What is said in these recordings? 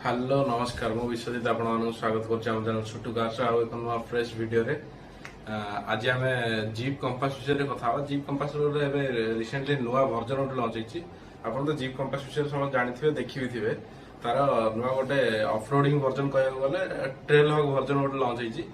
Hello नमस्कार मु विश्वजित आपण स्वागत कर सुटू कार्स एक नुआ फ्रेश वीडियो रे आज आम जीप कंपास विषय कथा जीप कंपास रिसेंटली नुआ वर्जन गोटे लंच होती आप तो जीप कंपास विषय समस्त जानी देखी भी थे तार नुआ गोटे ऑफरोडिंग वर्जन कह गले ट्रेल हॉक वर्जन गोटे लंच होती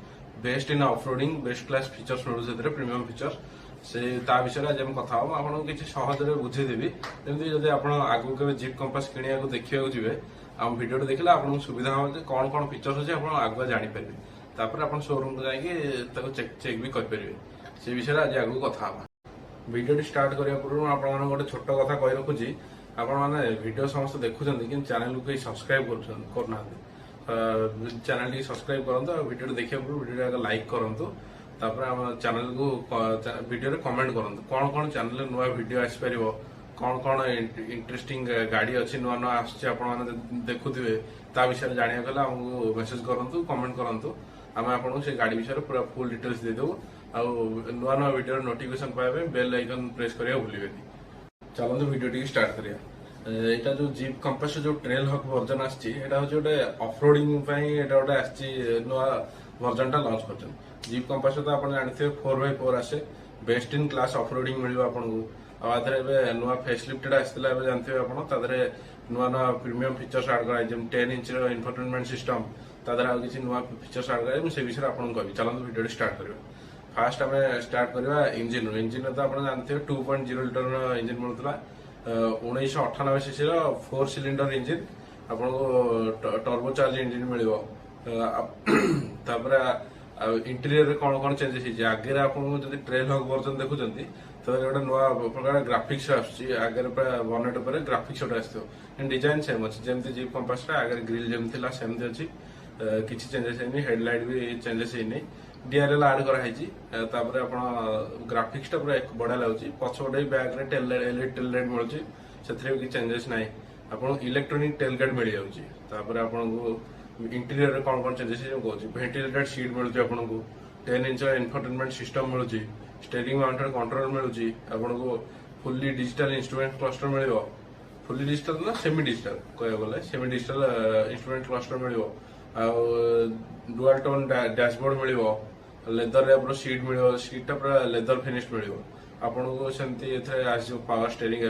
best in off-roading best class features मिलूँ प्रीमियम फीचर्स से ता विषय आज हम कथा आपको किसी सहजरे बुझेदेवी जमी जब आप आगू के जीप कंपास किणा देखा जी आम भिडियो देखला आपको सुविधा हो कौन कौन फीचर्स अच्छे आप आगुआ जापर तापर आप शोरूम को जाकि चेक भी करेंगे से विषय आज आगू कथा भिडियो स्टार्ट करने पूर्व आप गोटे छोट कथा कही रखुची आपने भिडियो समस्त देखुं कि चैनल को सब्सक्राइब करना चैनल सब्सक्राइब करूँ भिडियो देखा पूर्व भिडियो लाइक करूँ चैनल को भिडियो कमेंट करूँ कौन कौन चैनल नुआ भिडियो आसपर कौन कौन इंटरेस्टिंग गाड़ी अच्छी नुआ नुआ आपने देखुए ता विषय जाना गले आमको मेसेज करूँ कमेंट करूँ आम आपको से गाड़ी विषय पूरा फुल डिटेल्स देदेवु नुआ नुआ वीडियो नोटिफिकेशन पाइबे बेल आइकन प्रेस करिया भूलिबेनी चलते वीडियो टी स्टार्ट करिया एटा जो जीप कंपास जो ट्रेल हॉक वर्जन आछि एटा होचे गोटे ऑफरोडिंग पई एटा गोटे आछि नुआ वर्जन टा लॉन्च करछन जीप कंपास तो आपण जानथिबे 4x4 आसे बेस्ट इन क्लास ऑफरोडिंग मिलिबो आपनको आधे नुआ फेसलिफ्टेड आसला जानते हैं नुआ नुआ प्रीमियम फीचर्स आड कराई 10 इंच इन्फोटेनमेंट सिस्टम तादर आ किसी नुआ फीचर्स आड कराई से विषय आपको कहि चलते वीडियो स्टार्ट करबा फास्ट आम स्टार्ट करबा इंजिन तो आप जानते हैं 2.0 लिटर इंजिन मिलूला 1998 सीसी 4 सिलिंडर इंजिन आपको टर्बोचार्ज इंजिन मिल इंटीरियर कौन कौन चेंजेस आगे आपको ट्रेल हॉक वर्जन देखुं तो गोटे नुआ प्रकार ग्राफिक्स आगे बनेट पर ग्राफिक्स गोटे आसो डिजाइन सेम अच्छी जमी जीप कंपास आगे ग्रिल जमी सेमती अच्छी किसी चेंजेस है हेडलाइट भी चेंजेस है डीआरएल आड कराई ग्राफिक्स टा पूरा बढ़िया लगुच पछपटे बैग एलईडी टेल लाइट मिलूँ से चेंजेस ना आपको इलेक्ट्रोनिक टेल गार्ड मिल जाऊँगी आपको इंटीरियर कौन कौन चेंजेस कहूँ वेंटिलेटेड सीट मिलूँ आपको 10 इंच इन्फोटेनमेंट सिस्टम मिलूँ स्टीयरिंग माउंटेड कंट्रोल मिलूँ आपको फुल्ली डिजिटल इंस्ट्रूमेंट क्लस्टर मिल फुल्ली डिजिटल ना सेमी डिजिटल कह गले सेमी डिजिटल इंस्ट्रूमेंट क्लस्टर मिल डुअल टोन डैशबोर्ड मिल लेदर रैपर सीट मिल सीटा पूरा लेदर फिनिश मिल आपको सेमती पावर स्टीयरिंग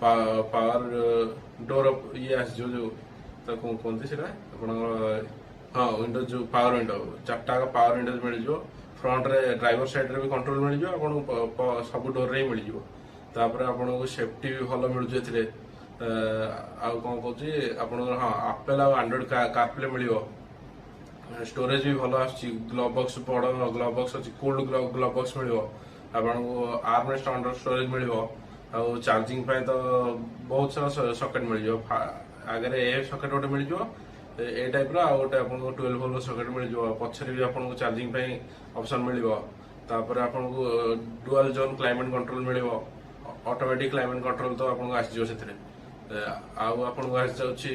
पावर डोर ये जो कहते हैं हाँ विंडो जो पावर विंडो चार्टा पावर विंडो मिल फ्रंट रे ड्राइवर साइड रे भी कंट्रोल मिल आपको सब डोर रे मिल आपको सेफ्टी भी भल मिलूँ कौन कहूँ हाँ एप्पल आंड्रॉइड कारप्ले मिल स्टोरेज भी भल ग्लोव बॉक्स बड़ ग्लोव बॉक्स अच्छी कोल्ड ग्लोव बॉक्स मिल आपको आर्मरेस्ट अंडर स्टोरेज मिल चार्जिंग तो बहुत सारा सकेट मिल आगे ए सकेट गोटे मिल ए टाइप रोटे आप 12 वोल्ट सकेट मिल पछरे भी आपको चार्जिंग ऑप्शन मिल आपको डुअल जोन क्लाइमेट कंट्रोल मिल ऑटोमेटिक क्लाइमेट कंट्रोल तो आपको आसो आपको आसी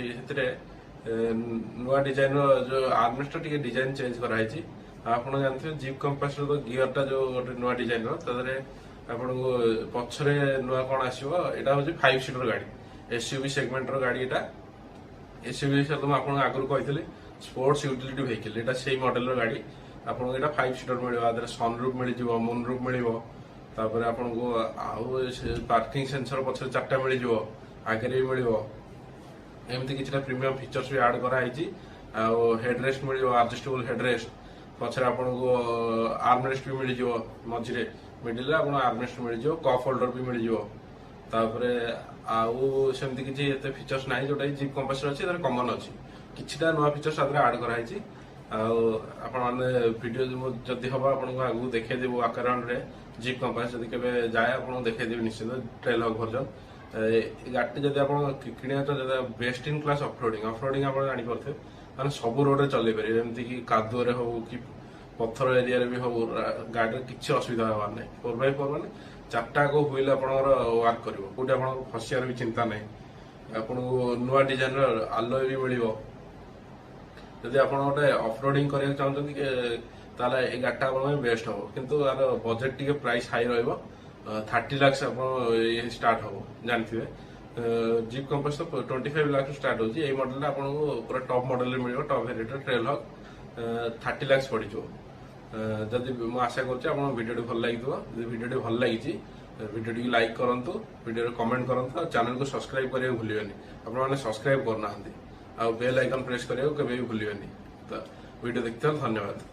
नुआ डिजाइन जो आर्मरेस्ट टी डिजाइन चेंज कराई आप जानते हैं जीप कंपास तो गियर टा जो गोटे नुआ डिजाइन आपको पछरे नुआ कौन आसो यहाँ हूँ 5 सीटर गाड़ी एसयूवी सेगमेंट गाड़ी यहाँ एसयूवी विषय तो आपको आगुरी कही स्पोर्ट्स यूटिलिटी व्हीकल यहाँ से मॉडल गाड़ी आपको यहाँ 5 सीटर मिले सनरूफ मिल मूनरूफ मिल आपको पार्किंग सेंसर पछरे 4टा मिल आगे भी मिल एमती किसी प्रीमियम फीचर्स भी आड कराई हेडरेस्ट मिल एडजस्टेबल हेडरेस्ट पछरे आपको आर्मरेस्ट भी मिल मझे मिडिल आपको आर्मरेस्ट मिल कप होल्डर भी मिल आमती किसी फीचर्स ना जोटा जीप कंपास अच्छे कमन अच्छी किसी नुआ फीचर्स आड कराई आपने वीडियो जदि हम आपको आगू देखदेव आकाराउंड रे जीप कंपास जब के जाए आपको देखदेवी निश्चित ट्रेल हॉक वर्जन गाड़ी जब आप कि बेस्ट इन क्लास ऑफरोडिंग आप जापर मैंने सब रोड चल पारे जमीक कि कादुअरे हो कि पत्थर एरिया भी हो गाड़ी किसी असुविधा हबार ना 4x4 मैंने 4टा को व्हील आप वर्क कर कौटे आप फसियार भी चिंता ना आपको नुआ डिजाइन आलोय भी मिल जदि आप गोटे ऑफरोडिंग करने चाहते ये गाड़ीटा आप बेस्ट हम किंतु यार बजेट टी प्राइस हाई रहा 30 लाख आप स्टार्ट हम जानते जीप कंपास तो 25 लाख स्टार्ट होची एई मॉडल आपको पूरा टॉप मॉडल रे मिलियो top variant trailhawk 30 lakh पड़ी जो जदि मु आशा करछि आपन वीडियो भल लागितो जदि वीडियो भल लागिछि वीडियो टी लाइक करंतु वीडियो कमेंट करंतु और चैनल को सब्सक्राइब करियो भूलियोनी आपन माने सब्सक्राइब करना हंदी आ बेल आइकन प्रेस करियो केबे भी भूलियोनी तो वीडियो देखते धन्यवाद।